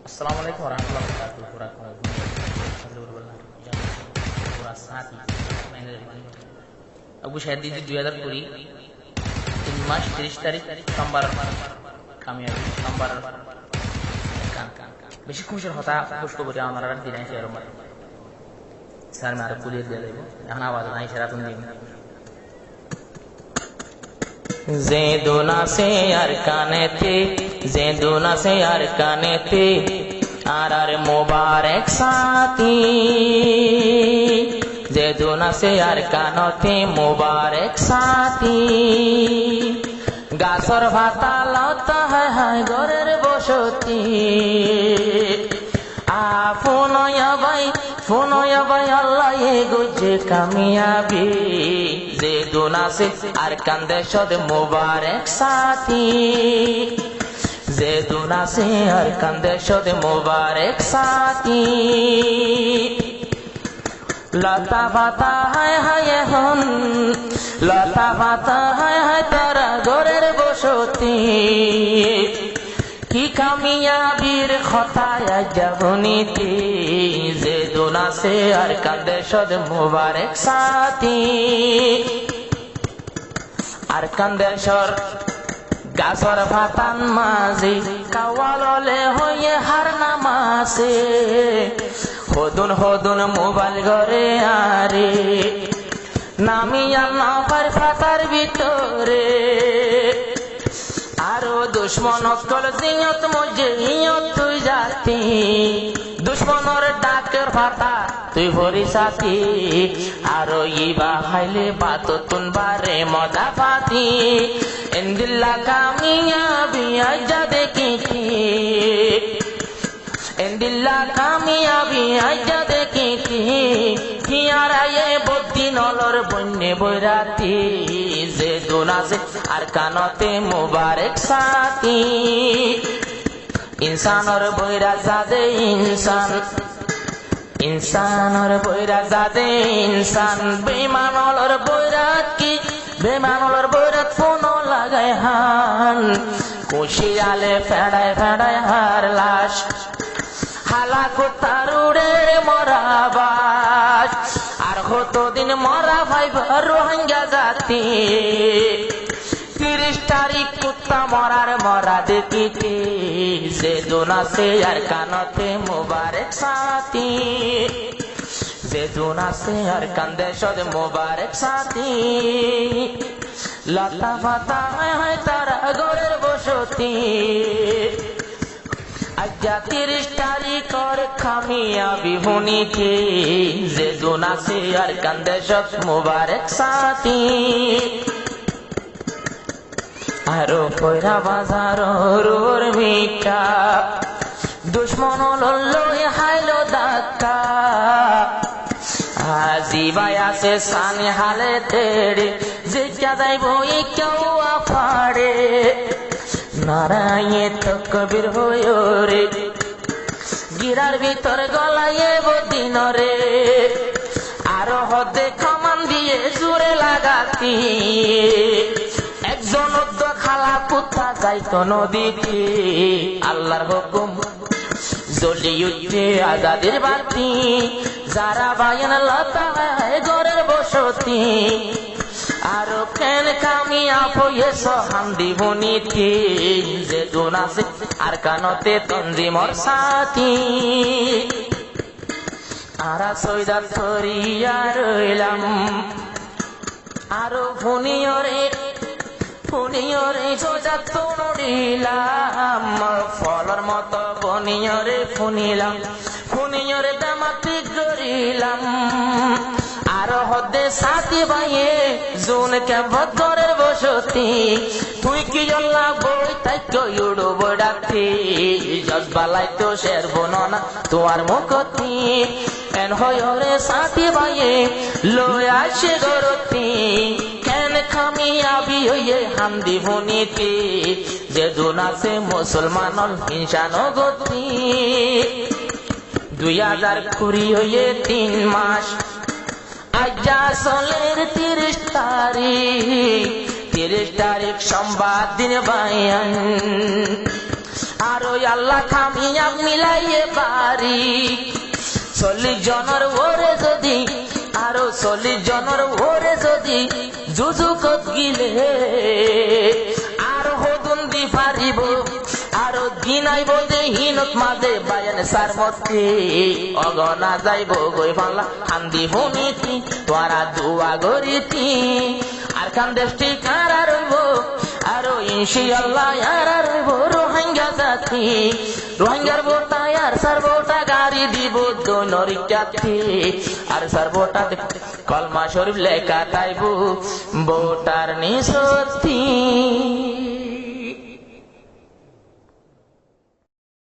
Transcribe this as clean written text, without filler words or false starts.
আসসালামু আলাইকুম ওয়া রাহমাতুল্লাহি ওয়া বারাকাতুহু। আবু শাহেদ দিদি 2020 3 মাস 30 তারিখ সোমবার কামিয়াবি সোমবার বেশি খুশির হতা পুষ্প করে আমার আর দিন আছে আর স্যার মার পুলিশ দিয়ে দেব এখন আওয়াজ নাই সেরা তুমি দিন জেদুনা সে আর কানেতে জেদুনা সে আর কানেতে আর মুবারক সাথী জেদুনা সে আর কানতে মুবারক সাথী গাছর ভাতা লতা হয় ঘরের বসতি ফুনয়া ভাই আল্লাহ গুজে কামিয়াবি জেদুনা সে আর কান্দে সদ মুবারক সাথী জেদুনা সে আর কান্দে সদ মুবারক সাথী লতা পাতা হায় হায় হন লতা পাতা হায় হায় তারা ঘরের বসতি কি কামিয়াবির খতায় যাবনিতে জেদুনা সে আর কান্দে সদ মুবারক সাথী আর কান্দে সর গাছর ভাতান মাঝে কাওয়াললে হয়ে হার নামাসে হদুন হদুন মোবাইল ঘরে আরে নামিয়া নাফার ফাতার ভিতরে আরো দুশ্মন অকল জিয়ত মজে ইয়ত তুই জাতি দুশ্মনর ডাকের ফাতা তুই ভরি সাথী আরো ইবা খাইলে বাততুন বারে মজা ফাতি এন্দিল্লা কামিয়াবি আজা দেখি এন্দিল্লা কামিয়াবি আজা দেখি হিয়ারায়ে বদ্দি নলর বন্যে বৈরাতি জেদুনা সে আর কানতে মুবারক সাথী ইনসানর বৈরা জাদে ইনসান ইনসানর বৈরা জাদে ইনসান বেমানলর বৈরাত কি বেমানলর বৈরাত ফোন লাগায় হান খুশি আলে ফেড়ায় ফেড়ায় হার লাশ হালাকো তারুড়ে মরাবাস আর কতদিন মরা ভাই রোহিঙ্গা জাতি 30 তারিখ কুত্তা মরার মরা দেখিতে জেদুনা সে আর কানতে মুবারক সাথী জেদুনা সে আর কান্দে সদ মুবারক সাথী লতা পাতা হয় তারা ঘরের বসতি আজ্জা 30 তারিখ আর কামিয়াবি হুনিতে জেদুনা সে আর কান্দে সদ মুবারক সাথী আরো কইরা বাজার রোর মিঠা দুশ্মন লল্লো হাইলো ধাক্কা আজি ভাই আছে সানি হালে তেড়ে যেটা যাইব কেউ আফাড়ে নারায়ে তকবীর হইও রে গিরার ভিতর গলায়ে বদিন রে আরো হদে কামান দিয়ে জুড়ে লাগাতি একজন খালা কোথা যাইতো নদীতে আল্লাহর হুকুম জ্বলি উঠে আজাদের বাতি যারা বায়ন লতা ঘরের বসতি আরো কেন কামিয়াব হয়েছ হামদি বনিতে জেদুনা সে আর কানতে তঞ্জিমর সাথী আরা সৈদাত করিয়া রইলাম আরো ফুনিয়রে সোজাত নড়িলাম ফলর মতো বনিয়রে ফুনিয়রে দামাতি গড়িলাম আরো হদে সাথী ভাইয়ে জুন কে ভদ্রের বসতি তুই কি জল্লা বই তাই কইড়ো বড়াতি জজবালাই তো শের বননা তোমার মুখতি এন হয়রে সাথী ভাইয়ে লই আসে গরতি কেন কামিয়াবি হইয়ে হামদি বনিতে জেদুনা সে মুসলমানল হিংসান গতি 2020 হইয়ে 3 মাস আজ্জা চলের 30 তারিখ 30 তারিখ সোমবার দিন বায়ান আর ওই আল্লাহ খামিয়া মিলাইয়ে পারি 40 জনের ওরে যদি আরো 40 জনের ওরে যদি যুযুকত গিলে আর হদুন দি পারিব আরো দিনাইব যে হিনত মাঝে বায়ান সারমতি অগনা যাইব গই পাল্লা কান্দি ভূমিতি তোরা দুয়া গরিতি আর কান্দেশটি কারা রইব আরো ইনশাআল্লাহ আর রইব রোহিঙ্গা জাতি রোহিঙ্গার বোটা আর সারবোটা গাড়ি দিব দৈনরিকাতি আর সারবোটা কলমা শরীফ লেখা তাইবু বোটার নিসতি